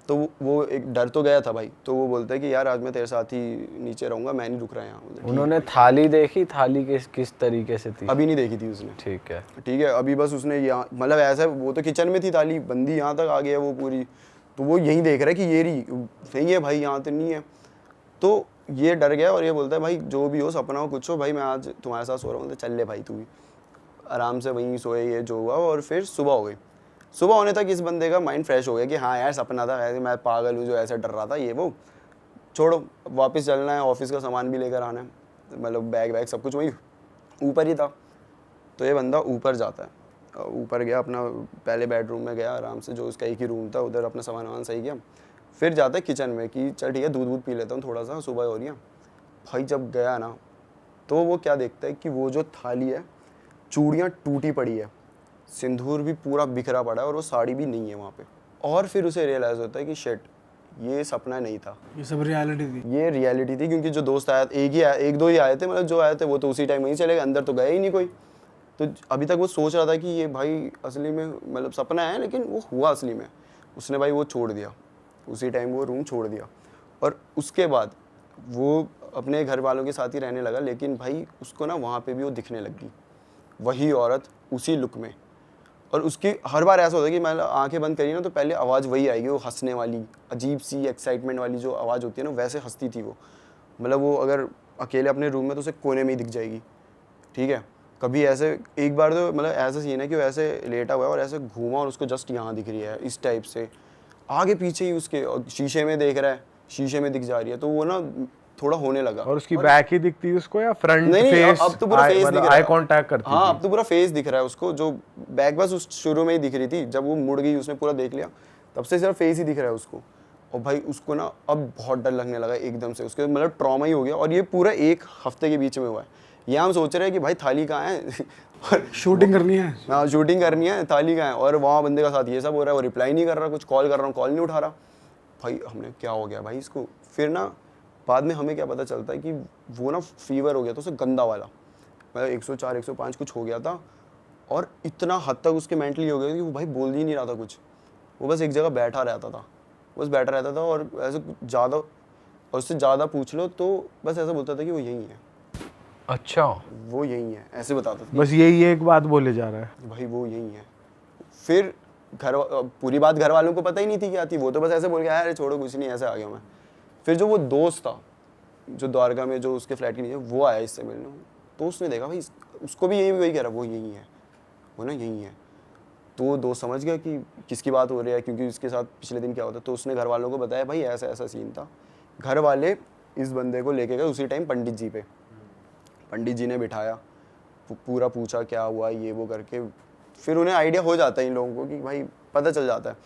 तो वो एक डर तो गया था भाई। तो वो बोलता है कि यार आज मैं तेरे साथ ही नीचे रहूँगा, मैं नहीं रुक रहा यहाँ। उन्होंने थाली देखी, थाली किस तरीके से थी? अभी नहीं देखी थी उसने। ठीक है, अभी बस उसने यहाँ मतलब ऐसा, वो तो किचन में थी थाली, बंदी यहाँ तक आ गई है वो पूरी, तो वो यही देख रहा है कि ये रही सही है भाई, यहाँ तो नहीं है। तो ये डर गया और ये बोलता है भाई जो भी हो, सपना हो कुछ हो, भाई मैं आज तुम्हारे साथ सो रहा हूँ। चल ले भाई तू भी आराम से वहीं सोए, ये जो हुआ। और फिर सुबह हो गई। सुबह होने तक इस बंदे का माइंड फ्रेश हो गया कि हाँ यार सपना था, ऐसे मैं पागल हूँ जो ऐसे डर रहा था, ये वो छोड़ो, वापस चलना है, ऑफिस का सामान भी लेकर आना है, मतलब बैग सब कुछ वही ऊपर ही था। तो ये बंदा ऊपर जाता है, ऊपर गया, अपना पहले बेडरूम में गया आराम से, जो उसका एक ही रूम था, उधर अपना सामान सही किया। फिर जाता है किचन में कि चल ठीक है दूध पी लेता हूँ थोड़ा सा, सुबह हो रही है। भाई जब गया ना, तो वो क्या देखता है कि वो जो थाली है, चूड़ियाँ टूटी पड़ी है, सिंदूर भी पूरा बिखरा पड़ा है, और वो साड़ी भी नहीं है वहाँ पे। और फिर उसे रियलाइज़ होता है कि शिट, ये सपना नहीं था, ये सब रियलिटी थी। ये रियलिटी थी। क्योंकि जो दोस्त आया, एक दो ही आए थे, मतलब जो आए थे वो तो उसी टाइम वहीं चले गए, अंदर तो गए ही नहीं कोई। तो अभी तक वो सोच रहा था कि ये भाई असली में मतलब सपना है, लेकिन वो हुआ असली में। उसने भाई वो छोड़ दिया, उसी टाइम वो रूम छोड़ दिया। और उसके बाद वो अपने घर वालों के साथ ही रहने लगा, लेकिन भाई उसको ना वहाँ पे भी वो दिखने लगी, वही औरत उसी लुक में। और उसकी हर बार ऐसा होता है कि मैं आंखें बंद करी ना तो पहले आवाज़ वही आएगी, वो हंसने वाली, अजीब सी एक्साइटमेंट वाली जो आवाज़ होती है ना, वैसे हंसती थी वो। मतलब वो अगर अकेले अपने रूम में तो उसे कोने में ही दिख जाएगी, ठीक है। कभी ऐसे एक बार तो मतलब ऐसा सीन है कि वो ऐसे लेटा हुआ है और ऐसे घूमा और उसको जस्ट यहाँ दिख रही है, इस टाइप से आगे पीछे ही उसके, और शीशे में देख रहा है, शीशे में दिख जा रही है। तो वो ना थोड़ा होने लगा। और उसकी बैक ही दिखती है उसको या फ्रंट नहीं, फेस? अब तो पूरा फेस दिख रहा है, आई कांटेक्ट करती हाँ अब तो पूरा फेस दिख रहा है उसको। जो बैक बस उस शुरू में ही दिख रही थी, जब वो मुड़ गई उसने पूरा देख लिया, तब से सिर्फ फेस ही दिख रहा है उसको। और भाई उसको ना अब बहुत डर लगने लगा एकदम से, उसके मतलब ट्रॉमा ही हो गया। और ये पूरा एक हफ्ते के बीच में हुआ है। ये हम सोच रहे हैं कि भाई थाली कहाँ है शूटिंग करनी है। हाँ शूटिंग करनी है, थाली कहाँ है, और वहाँ बंदे का साथ ये सब हो रहा है, वो रिप्लाई नहीं कर रहा, कुछ कॉल कर रहा हूँ कॉल नहीं उठा रहा। भाई हमने क्या हो गया भाई इसको। फिर ना बाद में हमें क्या पता चलता है कि वो ना फीवर हो गया था उसे, गंदा वाला, मतलब 104 105 कुछ हो गया था। और इतना हद तक उसके मेंटली हो गया कि वो भाई बोल ही नहीं रहा था कुछ, वो बस एक जगह बैठा रहता था, बस बैठा रहता था। और ऐसे ज़्यादा, और उससे ज़्यादा पूछ लो तो बस ऐसा बोलता था कि वो यही है। अच्छा, वो यही है, ऐसे बताता था। बस यही एक बात बोले जा रहा है भाई वो यही है। फिर पूरी बात घर वालों को पता ही नहीं थी क्या थी, वो तो बस ऐसे बोल के अरे छोड़ो कुछ नहीं, ऐसे आ गया मैं। फिर जो वो दोस्त था जो द्वारका में, जो उसके फ्लैट के नीचे, वो आया इससे मिलने। तो उसने देखा भाई उसको भी यही वही कह रहा, वो यही है, वो ना यही है। तो वो दोस्त समझ गया कि किसकी बात हो रही है, क्योंकि उसके साथ पिछले दिन क्या होता। तो उसने घर वालों को बताया भाई ऐसा ऐसा सीन था। घर वाले इस बंदे को लेके गए उसी टाइम पंडित जी पे। पंडित जी ने बिठाया, पूरा पूछा क्या हुआ ये वो करके। फिर उन्हें आइडिया हो जाता है इन लोगों को कि भाई पता चल जाता है।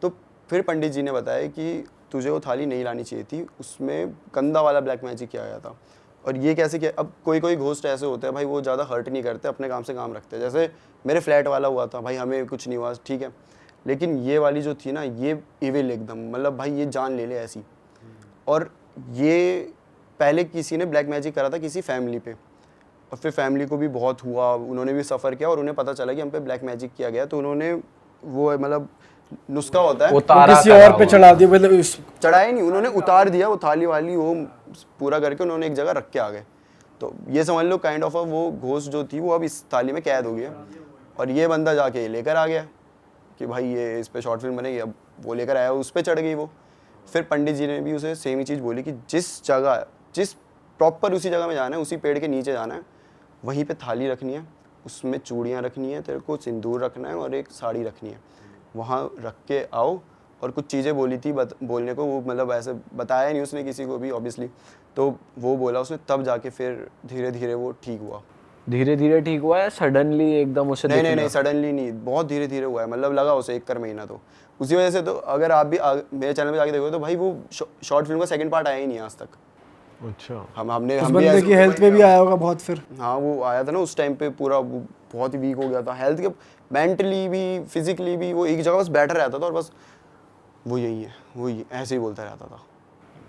तो फिर पंडित जी ने बताया कि तुझे वो थाली नहीं लानी चाहिए थी, उसमें गंदा वाला ब्लैक मैजिक किया गया था। और ये कैसे किया, अब कोई कोई घोस्ट ऐसे होते हैं भाई, वो ज़्यादा हर्ट नहीं करते, अपने काम से काम रखते हैं। जैसे मेरे फ्लैट वाला हुआ था भाई, हमें कुछ नहीं हुआ ठीक है, लेकिन ये वाली जो थी ना, ये इविल एकदम, मतलब भाई ये जान ले ले ऐसी। और ये पहले किसी ने ब्लैक मैजिक करा था किसी फैमिली पे, और फिर फैमिली को भी बहुत हुआ, उन्होंने भी सफ़र किया और उन्हें पता चला कि हम पे ब्लैक मैजिक किया गया। तो उन्होंने वो मतलब नुस्खा होता है, उतारा किसी करा और पे हुआ। चढ़ा दिया मतलब इस चढ़ाया नहीं उन्होंने, उतार दिया वो थाली वाली, वो पूरा करके उन्होंने एक जगह रख के आ गए। तो ये समझ लो काइंड ऑफ वो घोस्ट जो थी वो अब इस थाली में कैद हो गई है। और ये बंदा जाके लेकर आ गया कि भाई ये इस पे शॉर्ट फिल्म बनेगी। अब वो लेकर आया, उस पर चढ़ गई वो। फिर पंडित जी ने भी उसे सेम ही चीज़ बोली कि जिस प्रॉपर उसी जगह में जाना है, उसी पेड़ के नीचे जाना है, वहीं पे थाली रखनी है, उसमें चूड़ियाँ रखनी है, तेरे को सिंदूर रखना है और एक साड़ी रखनी है, वहाँ रख के आओ। और कुछ चीज़ें बोली थी बोलने को, वो मतलब ऐसे बताया नहीं उसने किसी को भी ऑब्वियसली, तो वो बोला उसने, तब जाके फिर धीरे धीरे वो ठीक हुआ। धीरे धीरे ठीक हुआ है, सडनली एकदम उसे नहीं दिखना? नहीं सडनली नहीं, बहुत धीरे धीरे हुआ है, मतलब लगा उसे 1 महीना। तो उसी वजह से तो अगर आप भी मेरे चैनल पे जाके देखो तो भाई वो शॉर्ट फिल्म का सेकंड पार्ट आया ही नहीं आज तक। अच्छा, हमने उस हम भी बंदे ऐसे- की हेल्थ पे भी आया होगा बहुत फिर। हाँ वो आया था ना उस टाइम पे, पूरा वो बहुत ही वीक हो गया था हेल्थ के, मेंटली भी फिजिकली भी। वो एक जगह बस बैठा रहता था और बस वो यही है वो ये ऐसे ही बोलता रहता था।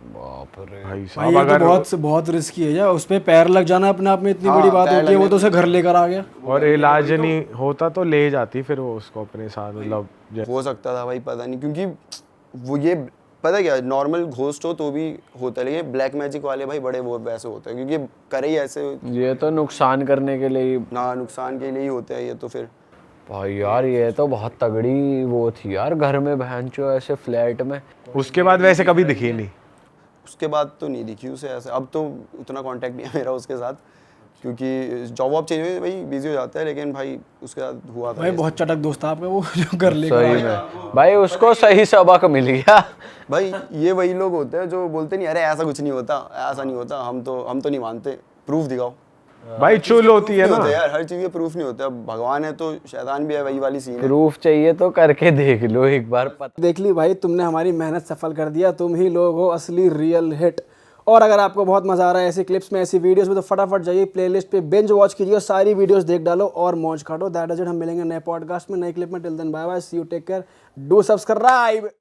बाप रे। भाई भाई साहब ये अगर तो बहुत रिस्की है यार, उस पे पैर लग जाना अपने आप में इतनी हाँ, बड़ी बात पैर होती है। वो लगने- तो उसे घर लेकर आ गया। और इलाज नहीं होता तो ले जाती फिर वो उसको अपने साथ, मतलब हो सकता था भाई, पता नहीं, क्योंकि वो ये पता क्या, नॉर्मल घोस्ट हो तो भी होता है, लेकिन ब्लैक मैजिक वाले भाई बड़े वो वैसे होते हैं, क्योंकि करे ही ऐसे ये तो नुकसान करने के लिए ही। ना, नुकसान के लिए ही होते हैं ये तो। फिर भाई यार ये तो बहुत तगड़ी वो थी यार, घर में बहनचो ऐसे फ्लैट में। उसके बाद वैसे कभी दिखी नहीं। उसके बाद तो नहीं दिखी उसे ऐसे। अब तो उतना कांटेक्ट नहीं है मेरा उसके साथ, क्योंकि जॉब वॉब चेंज हुई, भाई बिजी हो जाता है, लेकिन भाई उसके साथ हुआ था भाई ये। बहुत चटक दोस्त था आपका वो जो घर लेकर सही आया। में भाई उसको सही सबक मिल गया। भाई ये वही लोग होते हैं जो बोलते नहीं, अरे ऐसा कुछ नहीं होता, ऐसा नहीं होता, हम तो नहीं मानते, प्रूफ दिखाओ। भाई चुल होती है नहीं ना। होता यार, हर चीज़ के प्रूफ नहीं होते। अब भगवान है तो शैतान भी है, वही वाली सीन है। प्रूफ चाहिए तो करके देख लो एक बार, पता। देख ली भाई, तुमने हमारी मेहनत सफल कर दिया। तुम ही लोग हो असली रियल हिट। और अगर आपको बहुत मजा आ रहा है ऐसी क्लिप्स में, ऐसी वीडियोस में, तो फटाफट जाइए प्लेलिस्ट पे, बिंज वॉच कीजिए और सारी वीडियोस देख डालो और मौज काटो। That is it. हम मिलेंगे नए पॉडकास्ट में, नए क्लिप में। Till then bye bye, see you, take care, do subscribe.